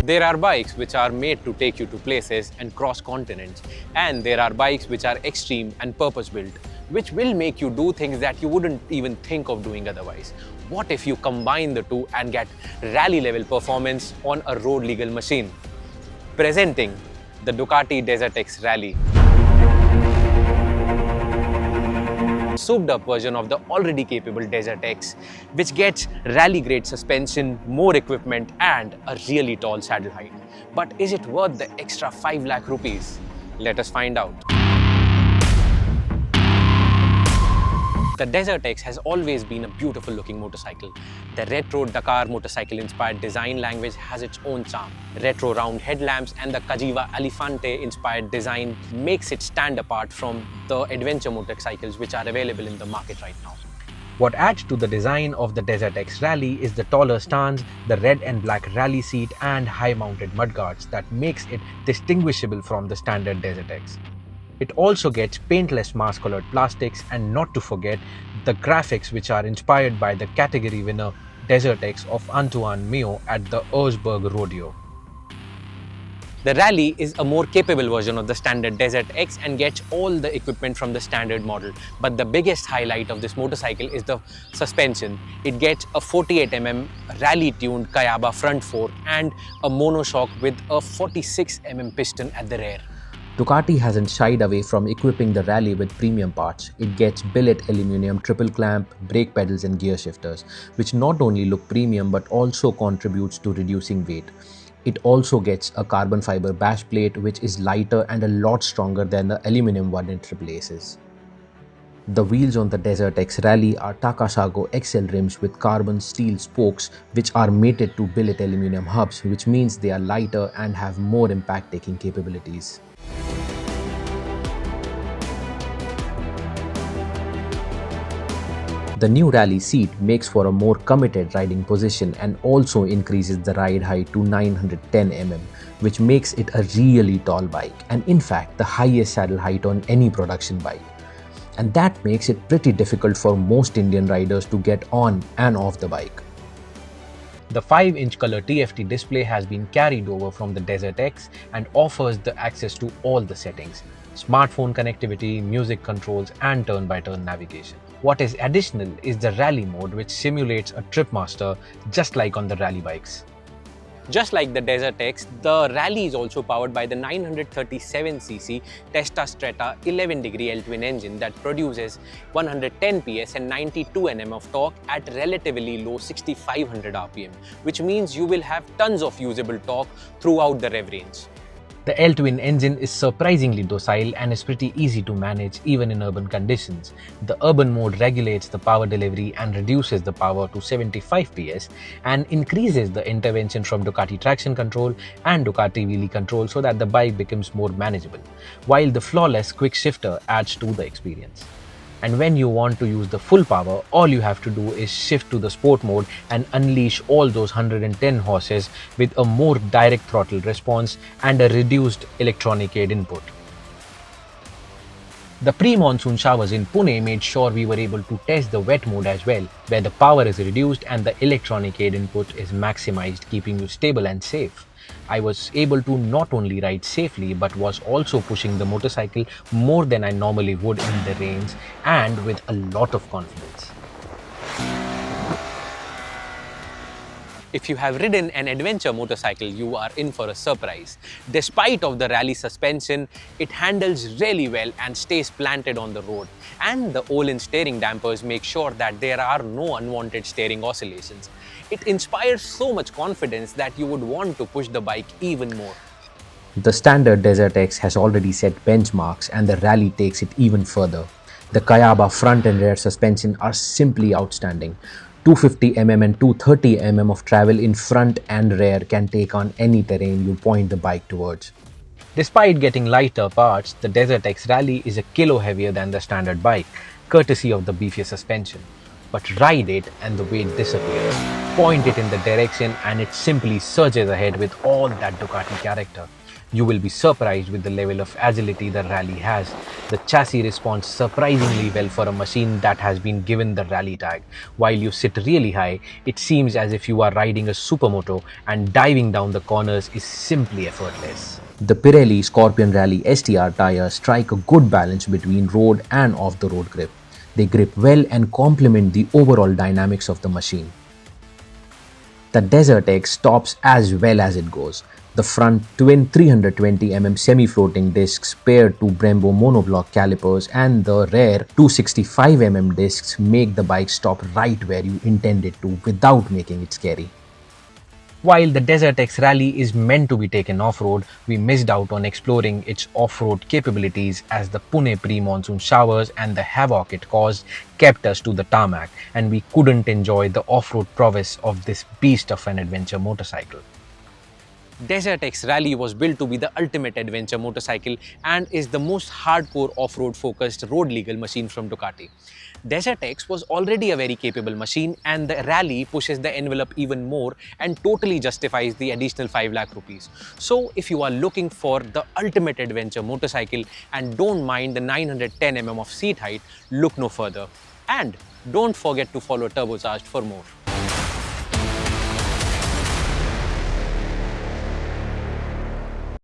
There are bikes which are made to take you to places and cross continents, and there are bikes which are extreme and purpose-built, which will make you do things that you wouldn't even think of doing otherwise. What if you combine the two and get rally-level performance on a road-legal machine? Presenting the Ducati DesertX Rally. Souped up version of the already capable DesertX, which gets rally-grade suspension, more equipment and a really tall saddle height. But is it worth the extra 5 lakh rupees? Let us find out. The DesertX has always been a beautiful looking motorcycle. The retro Dakar motorcycle inspired design language has its own charm. Retro round headlamps and the Cagiva Elefante inspired design makes it stand apart from the adventure motorcycles which are available in the market right now. What adds to the design of the DesertX Rally is the taller stance, the red and black rally seat and high mounted mudguards that makes it distinguishable from the standard DesertX. It also gets paintless mass-colored plastics and not to forget the graphics which are inspired by the category winner DesertX of Antoine Mio at the Augsburg Rodeo. The Rally is a more capable version of the standard DesertX and gets all the equipment from the standard model. But the biggest highlight of this motorcycle is the suspension. It gets a 48mm rally-tuned Kayaba front fork and a monoshock with a 46mm piston at the rear. Ducati hasn't shied away from equipping the Rally with premium parts. It gets billet aluminum triple clamp, brake pedals and gear shifters, which not only look premium but also contributes to reducing weight. It also gets a carbon fiber bash plate which is lighter and a lot stronger than the aluminum one in Triple Aces. The wheels on the DesertX Rally are Takasago XL rims with carbon steel spokes which are mated to billet aluminum hubs, which means they are lighter and have more impact-taking capabilities. The new Rally seat makes for a more committed riding position and also increases the ride height to 910mm, which makes it a really tall bike and in fact the highest saddle height on any production bike. And that makes it pretty difficult for most Indian riders to get on and off the bike. The 5-inch color TFT display has been carried over from the DesertX and offers the access to all the settings: smartphone connectivity, music controls and turn-by-turn navigation. What is additional is the Rally mode, which simulates a tripmaster just like on the Rally bikes. Just like the DesertX, the Rally is also powered by the 937cc Testa Stretta 11-degree L-twin engine that produces 110 PS and 92 Nm of torque at relatively low 6500 RPM, which means you will have tons of usable torque throughout the rev range. The L-twin engine is surprisingly docile and is pretty easy to manage even in urban conditions. The urban mode regulates the power delivery and reduces the power to 75 PS and increases the intervention from Ducati traction control and Ducati wheelie control so that the bike becomes more manageable, while the flawless quick shifter adds to the experience. And when you want to use the full power, all you have to do is shift to the sport mode and unleash all those 110 horses with a more direct throttle response and a reduced electronic aid input. The pre-monsoon showers in Pune made sure we were able to test the wet mode as well, where the power is reduced and the electronic aid input is maximized, keeping you stable and safe. I was able to not only ride safely but was also pushing the motorcycle more than I normally would in the range and with a lot of confidence. If you have ridden an adventure motorcycle, you are in for a surprise. Despite of the Rally suspension, it handles really well and stays planted on the road. And the Olin steering dampers make sure that there are no unwanted steering oscillations. It inspires so much confidence that you would want to push the bike even more. The standard DesertX has already set benchmarks and the Rally takes it even further. The Kayaba front and rear suspension are simply outstanding. 250mm and 230mm of travel in front and rear can take on any terrain you point the bike towards. Despite getting lighter parts, the DesertX Rally is a kilo heavier than the standard bike, courtesy of the beefier suspension. But ride it and the weight disappears. Point it in the direction and it simply surges ahead with all that Ducati character. You will be surprised with the level of agility the Rally has. The chassis responds surprisingly well for a machine that has been given the Rally tag. While you sit really high, it seems as if you are riding a supermoto, and diving down the corners is simply effortless. The Pirelli Scorpion Rally STR tires strike a good balance between road and off-the-road grip. They grip well and complement the overall dynamics of the machine. The DesertX stops as well as it goes. The front twin 320 semi-floating discs paired to Brembo monoblock calipers and the rear 265 discs make the bike stop right where you intend it to without making it scary. While the DesertX Rally is meant to be taken off-road, we missed out on exploring its off-road capabilities as the Pune pre-monsoon showers and the havoc it caused kept us to the tarmac, and we couldn't enjoy the off-road prowess of this beast of an adventure motorcycle. DesertX Rally was built to be the ultimate adventure motorcycle and is the most hardcore off-road focused road legal machine from Ducati. DesertX was already a very capable machine, and the Rally pushes the envelope even more and totally justifies the additional 5 lakh rupees. So if you are looking for the ultimate adventure motorcycle and don't mind the 910 of seat height, look no further. And don't forget to follow Turbocharged for more.